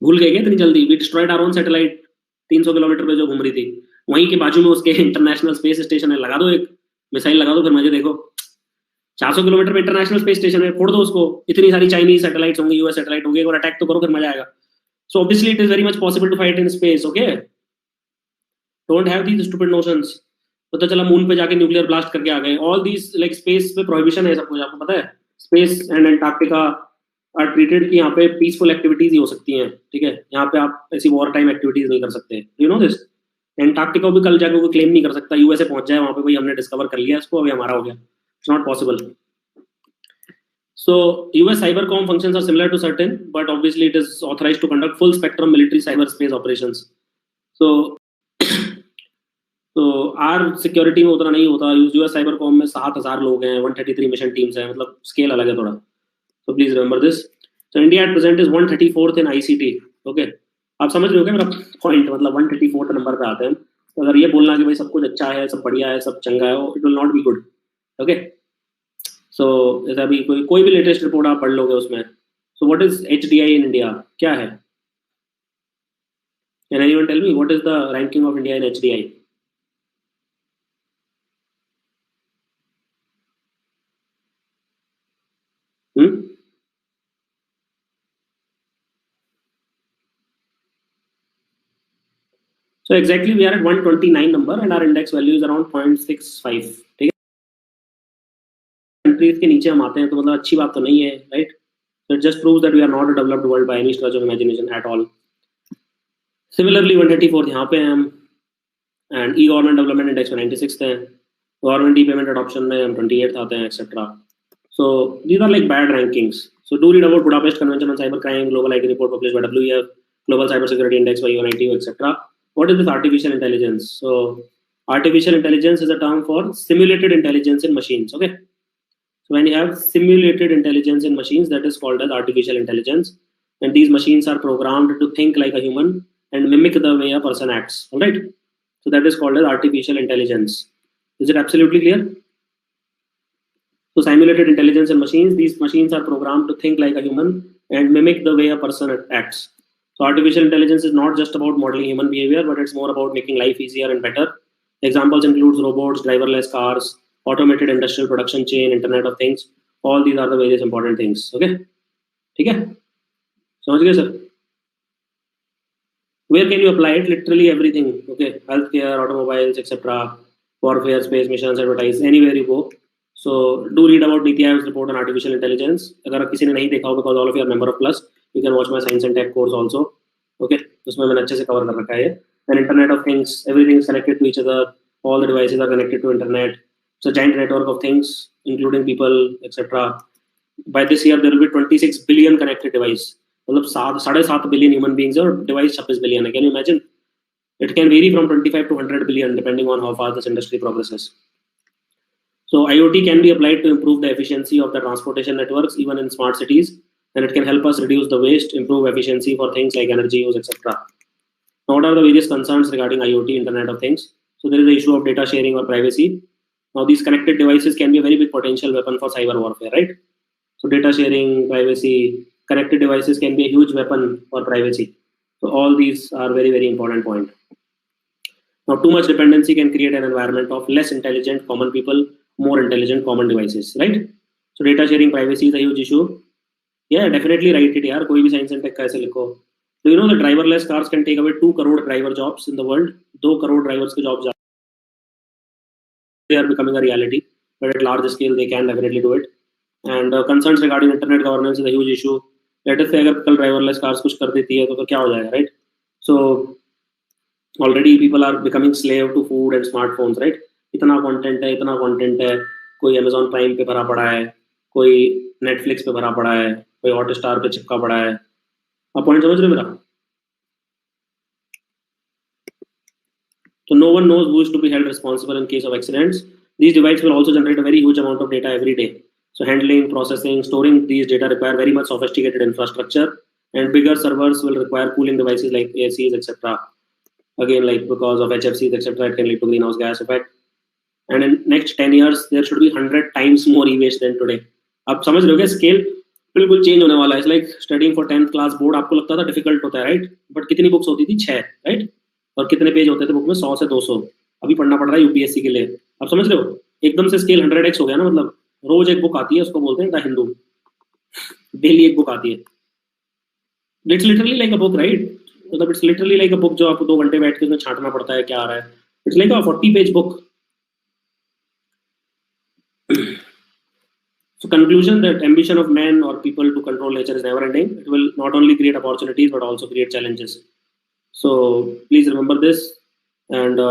भूल गए क्या इतनी जल्दी? We destroyed our own satellite 300 kilometre पे जो घूम रही थी, वहीं के बाजू में उसके इंटरनेशनल स्पेस स्टेशन है. लगा दो एक मिसाइल, लगा दो, फिर मजे देखो. 400 किलोमीटर पे इंटरनेशनल स्पेस स्टेशन है, फोड़ दो उसको. इतनी सारी चाइनीज सैटेलाइट्स होंगी, यूएस सैटेलाइट होंगी, एक बार अटैक तो करो, फिर मजा आएगा. So obviously it is very much possible to fight in space. Okay, don't have these stupid notions. पता चला मून पे जाके न्यूक्लियर ब्लास्ट करके आ गए. ऑल दीस लाइक स्पेस पे प्रोहिबिशन है सब कुछ, आपको पता है? Space and Antarctica are treated कि यहाँ पे पीसफुल एक्टिविटीज ही हो सकती हैं, ठीक है? यहाँ पे आप ऐसी वॉर टाइम एक्टिविटीज नहीं कर सकते. You know this? एंटार्क्टिका भी कल जाके कोई क्लेम नहीं कर सकता यूएसए पहुंच जाए वहां पे, भाई हमने डिस्कवर कर लिया इसको, अभी हमारा हो गया. It's not possible. So US cybercom functions are similar to certain, but obviously it is authorized to conduct full spectrum military cyberspace operations. So तो आर सिक्योरिटी में उतना नहीं होता. यूएस साइबरकॉम में 7,000 लोग हैं, 133 मिशन टीम्स हैं, मतलब स्केल अलग है थोड़ा. So please remember this. So India at present is 134th in ICT. Okay. आप समझ रहे हो क्या मेरा पॉइंट? मतलब 134th नंबर पे आते हैं. तो अगर ये बोलना कि भाई सब कुछ अच्छा है, सब बढ़िया है, सब चंगा है, it will not be good. Okay. So जैसे अभी कोई भी लेटेस्ट रिपोर्ट आप पढ़ लोगे उसमें. सो व्हाट इज HDI इन इंडिया? क्या है? Can anyone tell me what is the ranking of India in HDI? So exactly we are at 129 number and our index value is around 0.65. ठीक है. Countries के नीचे हम आते हैं तो मतलब अच्छी बात तो नहीं है, right? So it just proves that we are not a developed world by any stretch of imagination at all. Similarly 134th यहाँ पे हैं हम, and e-government development index में 96th हैं, government e-payment adoption में हम 28th आते हैं, etc. So these are like bad rankings. So do read about Budapest Convention on Cybercrime, Global IT report published by WEF, Global Cybersecurity Index by UNITO, etc. What is this artificial intelligence? So artificial intelligence is a term for simulated intelligence in machines. Okay. So when you have simulated intelligence in machines, that is called as artificial intelligence. And these machines are programmed to think like a human and mimic the way a person acts. All right. So that is called as artificial intelligence. Is it absolutely clear? So simulated intelligence in machines, these machines are programmed to think like a human and mimic the way a person acts. So artificial intelligence is not just about modeling human behavior, but it's more about making life easier and better. Examples includes robots, driverless cars, automated industrial production chain, Internet of Things. All these are the various important things. Okay? ठीक है? समझ गए sir? Where can you apply it? Literally everything. Okay? Healthcare, automobiles, etc. Warfare, space missions, advertise, anywhere you go. So do read about Niti Aayog's report on artificial intelligence. अगर किसी ने नहीं देखा हो, because all of you are member of Plus, you can watch my science and tech course also. Okay, उसमें मैंने अच्छे से cover कर रखा है. And Internet of Things, everything is connected to each other. All the devices are connected to internet. It's a giant network of things, including people, etc. By this year, there will be 26 billion connected devices. मतलब 7.5 billion human beings और device 26 billion. Can you imagine? It can vary from 25 to 100 billion depending on how fast this industry progresses. So IoT can be applied to improve the efficiency of the transportation networks, even in smart cities, and it can help us reduce the waste, improve efficiency for things like energy use, etc. Now, what are the various concerns regarding IoT, Internet of Things? So there is the issue of data sharing or privacy. Now, these connected devices can be a very big potential weapon for cyber warfare, right? So data sharing, privacy, connected devices can be a huge weapon for privacy. So all these are very, very important point. Now, too much dependency can create an environment of less intelligent common people, more intelligent common devices, right? So data sharing, privacy is a huge issue. Yeah, definitely write it यार. कोई भी science and tech का ऐसे लिखो. Do you know that driverless cars can take away 2 crore driver jobs in the world? 2 crore drivers के jobs they are becoming a reality, but at large scale they can definitely do it. And concerns regarding internet governance is a huge issue. Let us say अगर कल driverless cars कुछ कर देती है तो क्या हो जाएगा, right? So already people are becoming slave to food and smartphones, right? इतना content है, कोई Amazon Prime पे भरा पड़ा है, कोई Netflix पे भरा पड़ा है, कोई Hotstar पे चिपका पड़ा है. आप पॉइंट समझ रहे हो मेरा? So no one knows who is to be held responsible in case of accidents. These devices will also generate a very huge amount of data every day. So handling, processing, storing these data require very much sophisticated infrastructure, and bigger servers will require cooling devices like ACs, etc. Again, like because of HFCs, etc., it can lead to greenhouse gas effect. And in next 10 years, there should be 100 times more e-waste than today. आप समझ रहे हो क्या? Scale बिल्कुल change होने वाला है. It's like studying for 10th class board. आपको लगता था डिफिकल्ट होता है, राइट? बट कितनी बुक्स होती थी? 6, राइट? और कितने पेज होते थे बुक में? 100 से 200. अभी पढ़ना पड़ रहा है यूपीएससी के लिए. आप समझ रहे हो? एकदम से स्केल 100x हो गया ना. मतलब रोज एक बुक आती है, उसको बोलते हैं द हिंदू. डेली एक बुक आती है. It's literally like a book, right? मतलब it's literally like a book जो आपको 2 घंटे बैठ के उसमें छांटना पड़ता है क्या आ रहा है. It's like a 40 page book. So conclusion that ambition of man or people to control nature is never ending. It will not only create opportunities but also create challenges. So please remember this. And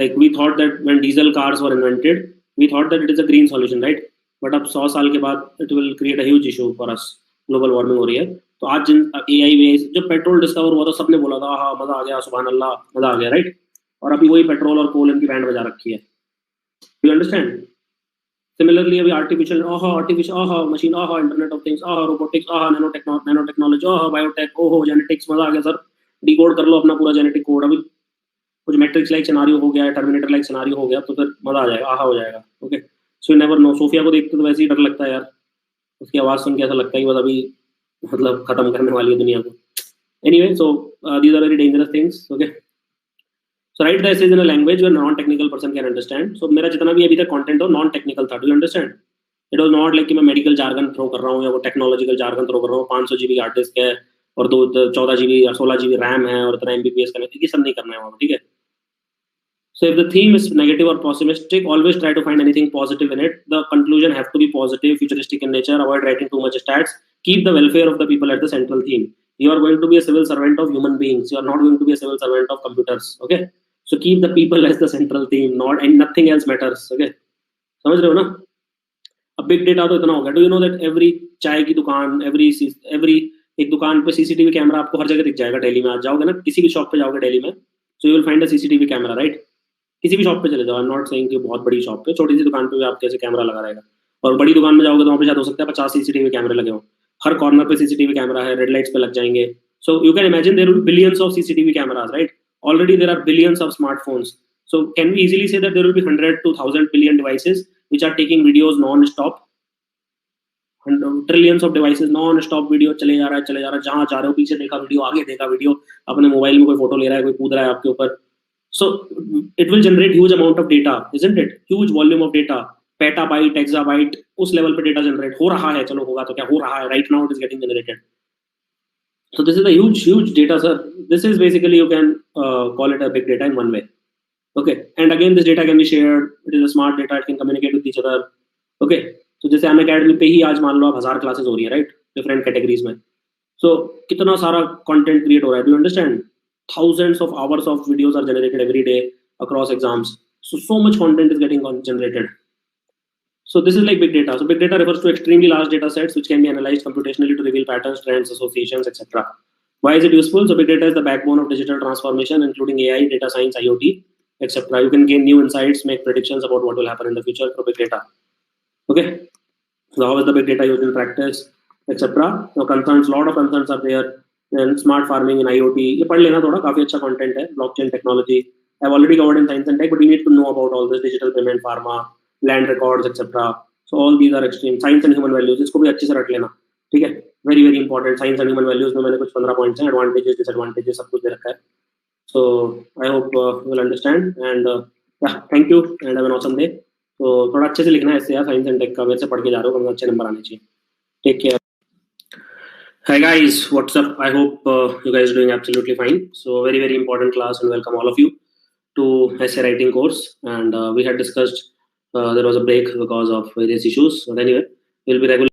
like we thought that when diesel cars were invented, we thought that it is a green solution, right? But अब 100 साल के बाद it will create a huge issue for us. Global warming हो रही है, तो आज जिन AI जब पेट्रोल डिस्कवर हुआ तो सबने बोला था हाँ मजा आ गया, सुभान अल्लाह मजा आ गया, राइट? और अभी वही पेट्रोल और कोल इनकी बैंड बजा रखी है। You understand? सिमिलरली अभी artificial machine, internet of things, robotics, nano technology, biotech, genetics, मजा आ गया सर। डिकोड कर लो अपना पूरा जेनेटिक कोड। अभी कुछ मैट्रिक्स लाइक सिनारियो हो गया, टर्मिनेटर लाइक सिनारियो हो गया, तो फिर मजा आ जाएगा, हो जाएगा। Okay, so you never know. Sophia को देखते तो वैसे ही डर लगता है यार, उसकी आवाज सुन के ऐसा लगता है कि बस अभी मतलब खत्म करने वाली है दुनिया को। Anyway, so these are very dangerous things. Okay, so write the essays in a language where non technical person can understand. So मेरा जितना भी अभी तक कंटेंट हो नॉन टेक्निकल था, do you understand? It was not like कि मैं medical jargon throw कर रहा हूँ या वो टेक्नोलॉजिकल जार्गन थ्रो कर रहा हूँ। 500 GB हार्ड डिस्क है और 14 GB या 16 GB रैम है और इतना MBPS का, ये सब नहीं करना है वहाँ, ठीक है? So if the theme is negative or pessimistic, always try to find anything positive in it. The conclusion have to be positive, futuristic in nature. Avoid writing too much stats. Keep the welfare of the people at the central theme. You are going to be a civil servant of human beings. You are not going to be a civil servant of computers. Okay. So keep the people as the central theme, not and nothing else matters. Okay. समझ रहे हो ना? अब big data तो इतना हो गया. Do you know that every चाय की दुकान, every एक दुकान पे CCTV कैमरा आपको हर जगह दिख जाएगा. दिल्ली में आज जाओगे ना, किसी भी शॉप पे जाओगे दिल्ली में, so you will find a CCTV camera, right? किसी भी शॉप पे चले जाओ, आई एम नॉट सेइंग कि बहुत बड़ी शॉप पे, छोटी सी दुकान पे भी आप कैसे कैमरा लगा रहेगा. और बड़ी दुकान में जाओगे तो वहाँ पे शायद हो सकता है 50 CCTV कैमरे लगे हो. हर कॉर्नर पे CCTV कैमरा है, रेड लाइट्स पे लग जाएंगे. So you can imagine there will be billions of CCTV cameras, right? Already there are billions of smartphones. So can we easily say that there will be 100 to 1000 billion devices which are taking videos non-stop? Trillions of devices non stop video चले जा रहा है, जहां जा रहे हो पीछे देखा वीडियो, आगे देखा वीडियो, अपने मोबाइल में कोई फोटो ले रहा है, कोई कूद रहा है आपके ऊपर. So it will generate huge amount of data, isn't it? Huge volume of data, petabyte, exabyte, उस लेवल पे डेटा जनरेट हो रहा है. चलो होगा तो क्या, हो रहा है, right now it is getting generated. So this is a huge data, sir. This is basically, you can call it a big data in one way. Okay, and again this data can be shared. It is a smart data, it can communicate with each other. Okay, so जैसे Unacademy पे ही आज मान लो आप 1000 classes हो रही है, right? Different categories में. So कितना सारा कंटेंट क्रिएट हो रहा है, do you understand? Thousands of hours of videos are generated every day across exams. So much content is getting generated. So this is like big data. So big data refers to extremely large data sets which can be analyzed computationally to reveal patterns, trends, associations, etc. Why is it useful? So big data is the backbone of digital transformation, including AI, data science, IoT, etc. You can gain new insights, make predictions about what will happen in the future through big data. Okay. So how is the big data used in practice, etc. So concerns, lot of concerns are there. And smart farming in IoT, ये पढ़ लेना थोड़ा, काफी अच्छा content है. Blockchain technology I have already covered in science and tech, but you need to know about all this. Digital payment, pharma, land records, etcetera. So all these are extreme. Science and human values, इसको भी अच्छे से रट लेना, ठीक है? Very very important. Science and human values में मैंने कुछ 15 पॉइंट्स हैं, एडवांटेजेस, डिसएडवांटेजेस, सब कुछ दे रखा है. So I hope you will understand and thank you and have an awesome day. तो थोड़ा अच्छे से लिखना है इससे यार, साइंस एंड टेक का मेरे से पढ़ के जा रहे हो, अच्छे नंबर आने चाहिए. Take care. Hi guys, what's up? I hope you guys are doing absolutely fine. So very important class and welcome all of you to essay writing course. And we had discussed there was a break because of various issues. But anyway, we'll be regular.